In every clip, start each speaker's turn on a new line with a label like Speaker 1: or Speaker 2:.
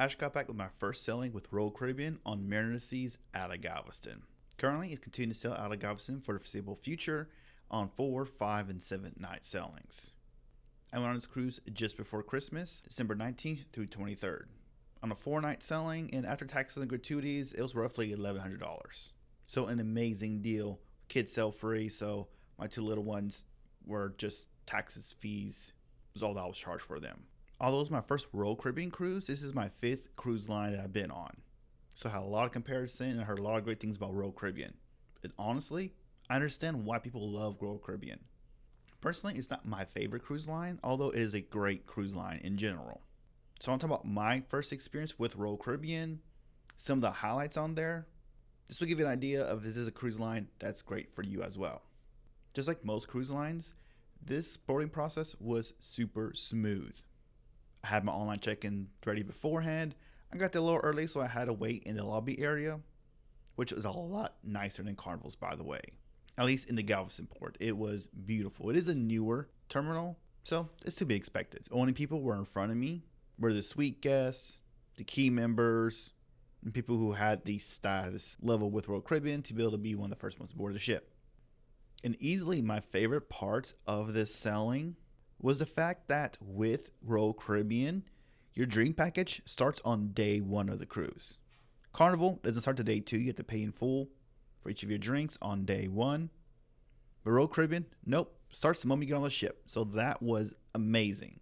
Speaker 1: I just got back with my first sailing with Royal Caribbean on Mariner Seas out of Galveston. Currently, it's continuing to sail out of Galveston for the foreseeable future on 4, 5, and 7 night sailings. I went on this cruise just before Christmas, December 19th through 23rd. On a 4 night sailing, and after taxes and gratuities, it was roughly $1,100. So, an amazing deal. Kids sail free, so my two little ones were just taxes, fees, was all that was charged for them. Although it was my first Royal Caribbean cruise, this is my 5th cruise line that I've been on. So I had a lot of comparison and I heard a lot of great things about Royal Caribbean. And honestly, I understand why people love Royal Caribbean. Personally, it's not my favorite cruise line, although it is a great cruise line in general. So I'm talking about my first experience with Royal Caribbean, some of the highlights on there. This will give you an idea of if this is a cruise line that's great for you as well. Just like most cruise lines, this boarding process was super smooth. I had my online check-in ready beforehand. I got there a little early, so I had to wait in the lobby area, which was a lot nicer than Carnival's, by the way. At least in the Galveston port. It was beautiful. It is a newer terminal, so it's to be expected. The only people who were in front of me were the suite guests, the key members, and people who had the status level with Royal Caribbean to be able to be one of the first ones aboard the ship. And easily my favorite part of this sailing was the fact that with Royal Caribbean, your drink package starts on day 1 of the cruise. Carnival doesn't start to day 2. You have to pay in full for each of your drinks on day 1. But Royal Caribbean, nope, starts the moment you get on the ship. So that was amazing.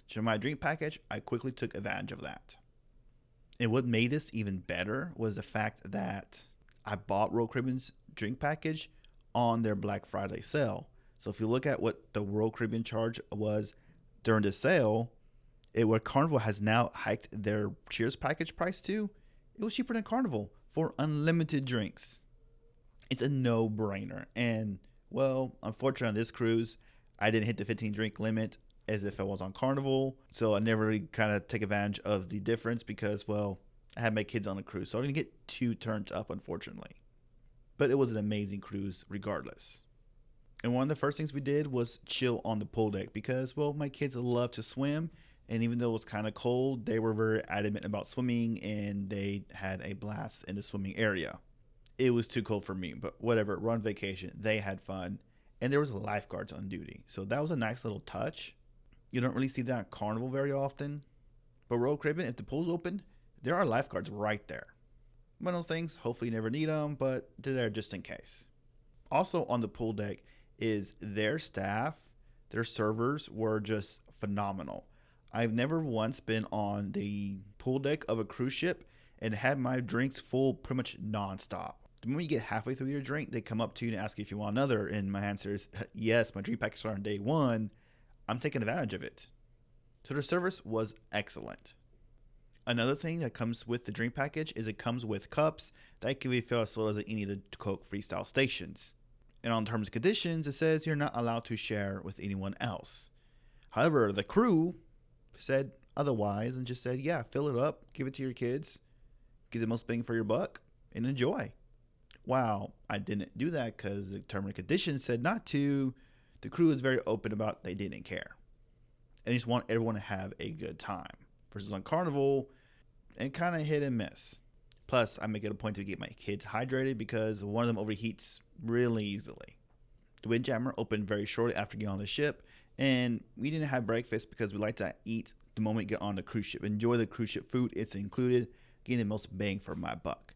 Speaker 1: So my drink package, I quickly took advantage of that. And what made this even better was the fact that I bought Royal Caribbean's drink package on their Black Friday sale. So if you look at what the Royal Caribbean charge was during the sale, what Carnival has now hiked their Cheers package price to, it was cheaper than Carnival for unlimited drinks. It's a no-brainer. And, well, unfortunately on this cruise, I didn't hit the 15 drink limit as if I was on Carnival. So I never really kind of take advantage of the difference because, well, I had my kids on the cruise. So I didn't get too turned up, unfortunately. But it was an amazing cruise regardless. And one of the first things we did was chill on the pool deck because, well, my kids love to swim. And even though it was kind of cold, they were very adamant about swimming and they had a blast in the swimming area. It was too cold for me, but whatever. We're on vacation. They had fun. And there was lifeguards on duty. So that was a nice little touch. You don't really see that at Carnival very often. But Royal Caribbean, if the pool's open, there are lifeguards right there. One of those things, hopefully you never need them, but they're there just in case. Also on the pool deck is their staff, their servers were just phenomenal. I've never once been on the pool deck of a cruise ship and had my drinks full pretty much nonstop. The moment you get halfway through your drink, they come up to you and ask you if you want another. And my answer is yes, my drink package started on day 1. I'm taking advantage of it. So their service was excellent. Another thing that comes with the drink package is it comes with cups that can be filled as slow as any of the Coke Freestyle stations. And on terms and conditions, it says you're not allowed to share with anyone else. However, the crew said otherwise and just said, yeah, fill it up, give it to your kids, get the most bang for your buck, and enjoy. Wow, I didn't do that because the terms and conditions said not to. The crew was very open about they didn't care. And just want everyone to have a good time. Versus on Carnival, and kind of hit and miss. Plus, I make it a point to get my kids hydrated because one of them overheats really easily. The Windjammer opened very shortly after getting on the ship, and we didn't have breakfast because we like to eat the moment we get on the cruise ship. Enjoy the cruise ship food, it's included, getting the most bang for my buck.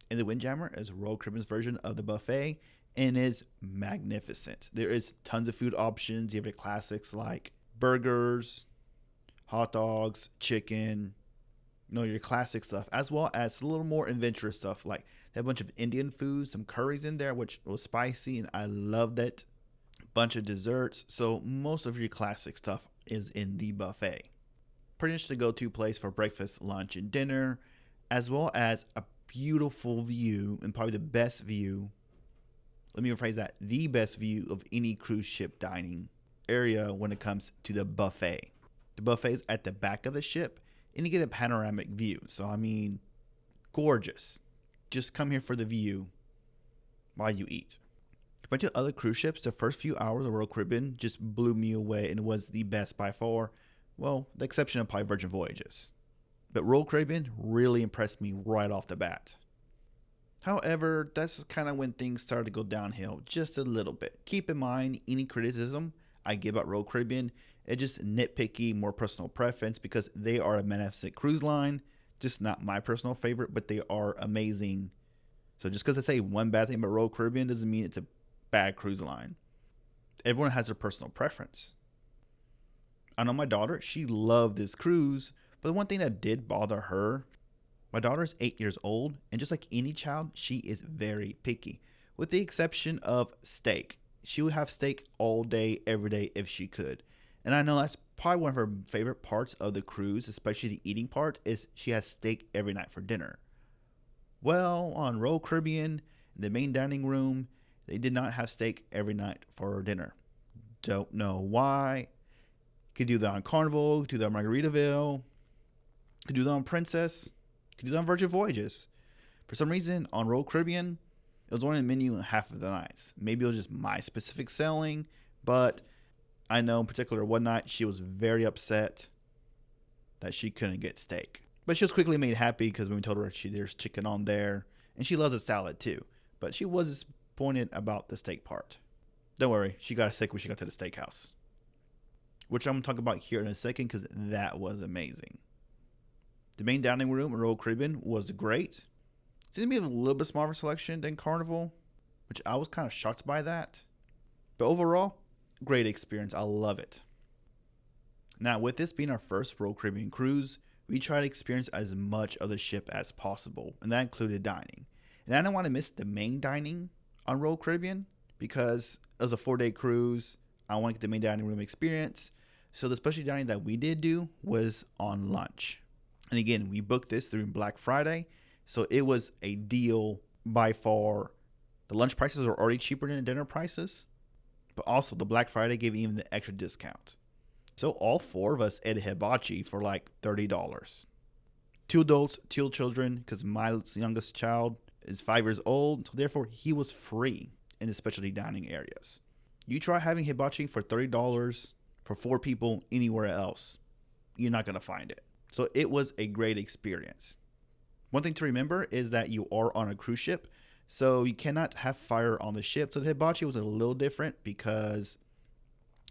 Speaker 1: And the Windjammer is Royal Caribbean's version of the buffet and is magnificent. There is tons of food options. You have your classics like burgers, hot dogs, chicken, your classic stuff, as well as a little more adventurous stuff. Like they have a bunch of Indian food, some curries in there, which was spicy, and I loved it. Bunch of desserts. So most of your classic stuff is in the buffet. Pretty much the go-to place for breakfast, lunch, and dinner, as well as a beautiful view, and probably the best view. Let me rephrase that. The best view of any cruise ship dining area when it comes to the buffet. The buffet is at the back of the ship, and you get a panoramic view. So, I mean, gorgeous. Just come here for the view while you eat. Compared to other cruise ships, the first few hours of Royal Caribbean just blew me away and was the best by far. Well, the exception of probably Virgin Voyages. But Royal Caribbean really impressed me right off the bat. However, that's kind of when things started to go downhill just a little bit. Keep in mind, any criticism I give about Royal Caribbean is just nitpicky, more personal preference because they are a magnificent cruise line. Just not my personal favorite, but they are amazing. So just because I say one bad thing about Royal Caribbean doesn't mean it's a bad cruise line. Everyone has their personal preference. I know my daughter, she loved this cruise, but the one thing that did bother her, my daughter is 8 years old, and just like any child, she is very picky, with the exception of steak. She would have steak all day, every day if she could. And I know that's probably one of her favorite parts of the cruise, especially the eating part, is she has steak every night for dinner. Well, on Royal Caribbean, in the main dining room, they did not have steak every night for dinner. Don't know why. Could do that on Carnival, could do that on Margaritaville, could do that on Princess, could do that on Virgin Voyages. For some reason, on Royal Caribbean, it was only on the menu half of the nights. Maybe it was just my specific selling, but I know in particular one night she was very upset that she couldn't get steak. But she was quickly made happy because when we told her there's chicken on there, and she loves a salad too. But she was disappointed about the steak part. Don't worry, she got a steak when she got to the steakhouse, which I'm going to talk about here in a second because that was amazing. The main dining room at Royal Caribbean was great. Seems to be a little bit smaller selection than Carnival, which I was kind of shocked by that. But overall, great experience. I love it. Now, with this being our first Royal Caribbean cruise, we tried to experience as much of the ship as possible, and that included dining. And I didn't want to miss the main dining on Royal Caribbean because it was a 4-day cruise. I want to get the main dining room experience. So the special dining that we did do was on lunch. And again, we booked this through Black Friday. So it was a deal by far. The lunch prices are already cheaper than the dinner prices. But also the Black Friday gave even the extra discount. So all 4 of us ate hibachi for like $30. 2 adults, 2 children, because my youngest child is 5 years old. So therefore, he was free in the specialty dining areas. You try having hibachi for $30 for 4 people anywhere else, you're not going to find it. So it was a great experience. One thing to remember is that you are on a cruise ship, so you cannot have fire on the ship. So the hibachi was a little different because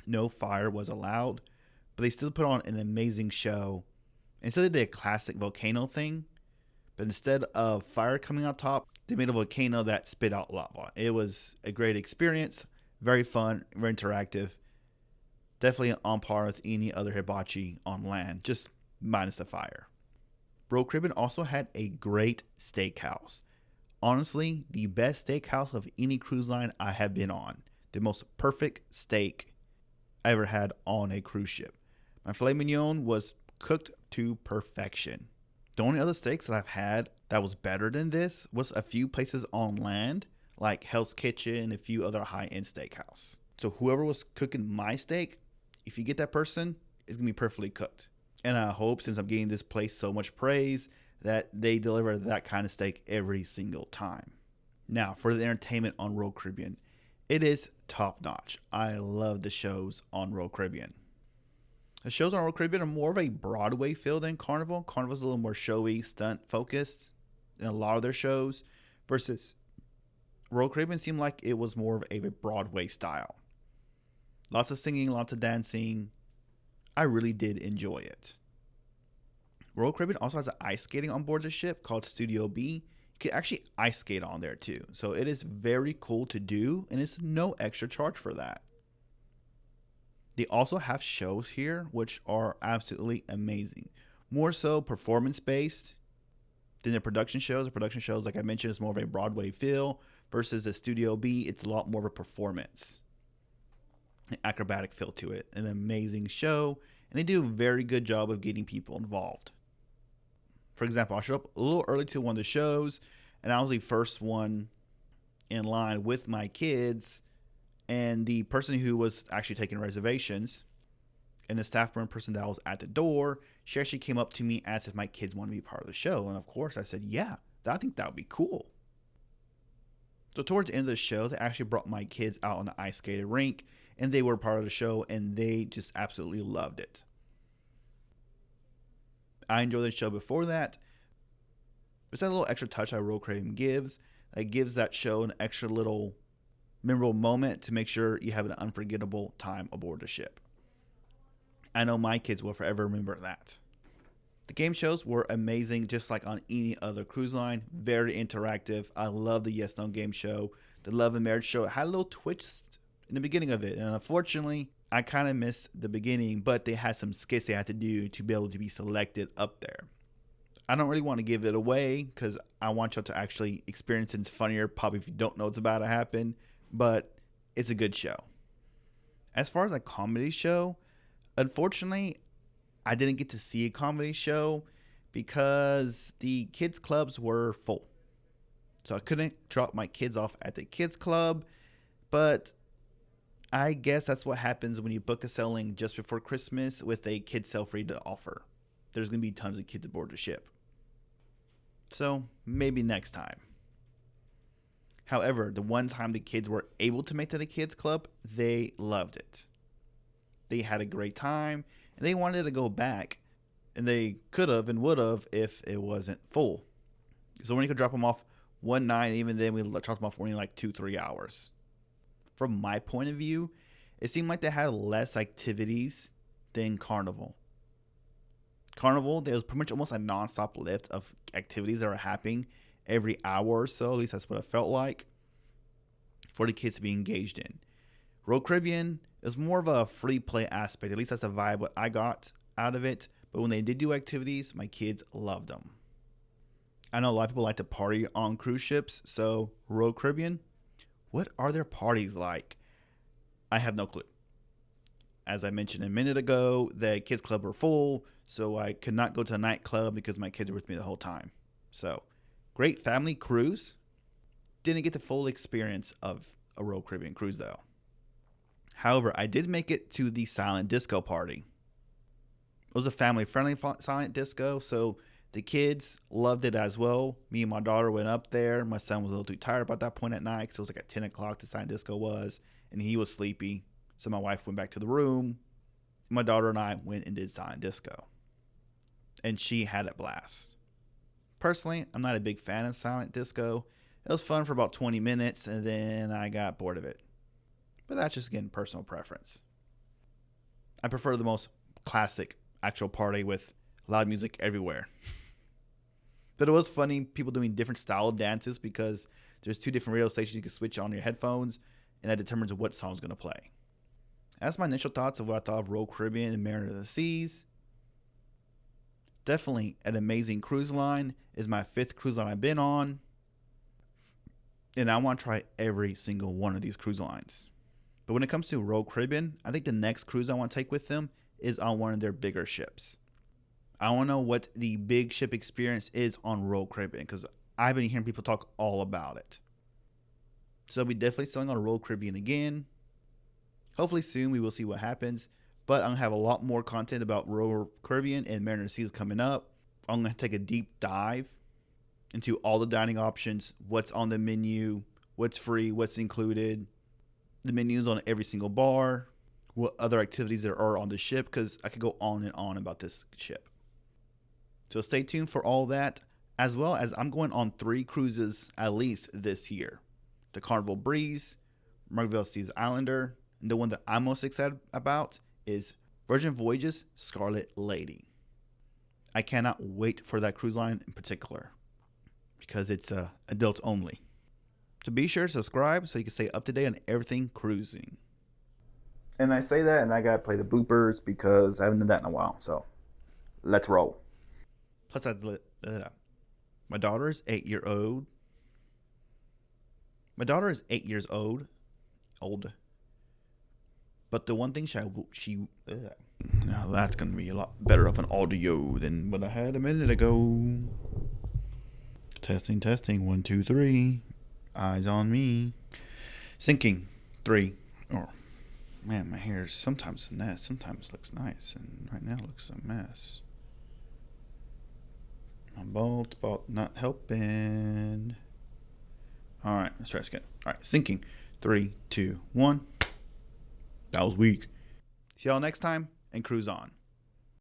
Speaker 1: no fire was allowed, but they still put on an amazing show. Instead of the classic volcano thing, but instead of fire coming out top, they made a volcano that spit out lava. It was a great experience, very fun, very interactive. Definitely on par with any other hibachi on land, just minus the fire. Royal Caribbean also had a great steakhouse. Honestly, the best steakhouse of any cruise line I have been on. The most perfect steak I ever had on a cruise ship. My filet mignon was cooked to perfection. The only other steaks that I've had that was better than this was a few places on land, like Hell's Kitchen and a few other high-end steakhouse. So whoever was cooking my steak, if you get that person, it's going to be perfectly cooked. And I hope, since I'm getting this place so much praise, that they deliver that kind of steak every single time. Now, for the entertainment on Royal Caribbean, it is top notch. I love the shows on Royal Caribbean. The shows on Royal Caribbean are more of a Broadway feel than Carnival. Carnival's a little more showy, stunt focused in a lot of their shows, versus Royal Caribbean seemed like it was more of a Broadway style. Lots of singing, lots of dancing. I really did enjoy it. Royal Caribbean also has an ice skating on board the ship called Studio B. You can actually ice skate on there too. So it is very cool to do, and it's no extra charge for that. They also have shows here, which are absolutely amazing. More so performance-based than the production shows. The production shows, like I mentioned, is more of a Broadway feel, versus the Studio B, it's a lot more of a performance, an acrobatic feel to it. An amazing show, and they do a very good job of getting people involved. For example, I showed up a little early to one of the shows, and I was the first one in line with my kids. And the person who was actually taking reservations and the staff room person that was at the door, she actually came up to me and asked if my kids wanted to be part of the show. And of course I said, yeah, I think that would be cool. So towards the end of the show, they actually brought my kids out on the ice skating rink, and they were part of the show, and they just absolutely loved it. I enjoyed the show before that. It's that little extra touch that Royal Caribbean gives. It gives that show an extra little memorable moment to make sure you have an unforgettable time aboard the ship. I know my kids will forever remember that. The game shows were amazing, just like on any other cruise line. Very interactive. I love the Yes No game show. The Love and Marriage show, it had a little twist in the beginning of it. And unfortunately, I kind of missed the beginning, but they had some skits they had to do to be able to be selected up there. I don't really want to give it away because I want y'all to actually experience it. It's funnier probably if you don't know what's about to happen, but it's a good show. As far as a comedy show, unfortunately, I didn't get to see a comedy show because the kids clubs were full. So I couldn't drop my kids off at the kids club, but I guess that's what happens when you book a sailing just before Christmas with a kids sail free to offer. There's going to be tons of kids aboard the ship. So maybe next time. However, the one time the kids were able to make to the kids club, they loved it. They had a great time and they wanted to go back, and they could have and would have if it wasn't full. So when you could drop them off one night, even then we dropped them off for only like 2-3 hours. From my point of view, it seemed like they had less activities than Carnival. Carnival, there was pretty much almost a nonstop lift of activities that were happening every hour or so. At least that's what it felt like for the kids to be engaged in. Royal Caribbean is more of a free play aspect. At least that's the vibe what I got out of it. But when they did do activities, my kids loved them. I know a lot of people like to party on cruise ships. So Royal Caribbean, what are their parties like? I have no clue. As I mentioned a minute ago, the kids club were full, so I could not go to a nightclub because my kids were with me the whole time. So, great family cruise. Didn't get the full experience of a Royal Caribbean cruise though. However, I did make it to the silent disco party. It was a family-friendly silent disco, so the kids loved it as well. Me and my daughter went up there. My son was a little too tired about that point at night because it was like at 10 o'clock the silent disco was, and he was sleepy. So my wife went back to the room. My daughter and I went and did silent disco. And she had a blast. Personally, I'm not a big fan of silent disco. It was fun for about 20 minutes, and then I got bored of it. But that's just, again, personal preference. I prefer the most classic actual party with loud music everywhere. But it was funny, people doing different style of dances because there's 2 different radio stations you can switch on your headphones, and that determines what song's going to play. That's my initial thoughts of what I thought of Royal Caribbean and Mariner of the Seas. Definitely an amazing cruise line. Is my 5th cruise line I've been on. And I want to try every single one of these cruise lines. But when it comes to Royal Caribbean, I think the next cruise I want to take with them is on one of their bigger ships. I want to know what the big ship experience is on Royal Caribbean because I've been hearing people talk all about it. So I'll be definitely sailing on Royal Caribbean again. Hopefully soon we will see what happens. But I'm going to have a lot more content about Royal Caribbean and Mariner Seas coming up. I'm going to take a deep dive into all the dining options, what's on the menu, what's free, what's included, the menus on every single bar, what other activities there are on the ship, because I could go on and on about this ship. So stay tuned for all that, as well as I'm going on 3 cruises at least this year. The Carnival Breeze, Margaret Seas Islander, and the one that I'm most excited about is Virgin Voyages Scarlet Lady. I cannot wait for that cruise line in particular because it's adult only. So be sure to subscribe so you can stay up to date on everything cruising. And I say that and I gotta play the bloopers because I haven't done that in a while. So let's roll. Plus, my daughter is 8 years old. My daughter is 8 years old. But the one thing now that's going to be a lot better of an audio than what I had a minute ago. Testing. 1, 2, 3. Eyes on me. Sinking. 3. Oh, man, my hair sometimes a mess. Sometimes looks nice. And right now it looks a mess. My bald spot not helping. All right, let's try this again. All right, sinking. 3, 2, 1. That was weak. See y'all next time, and cruise on.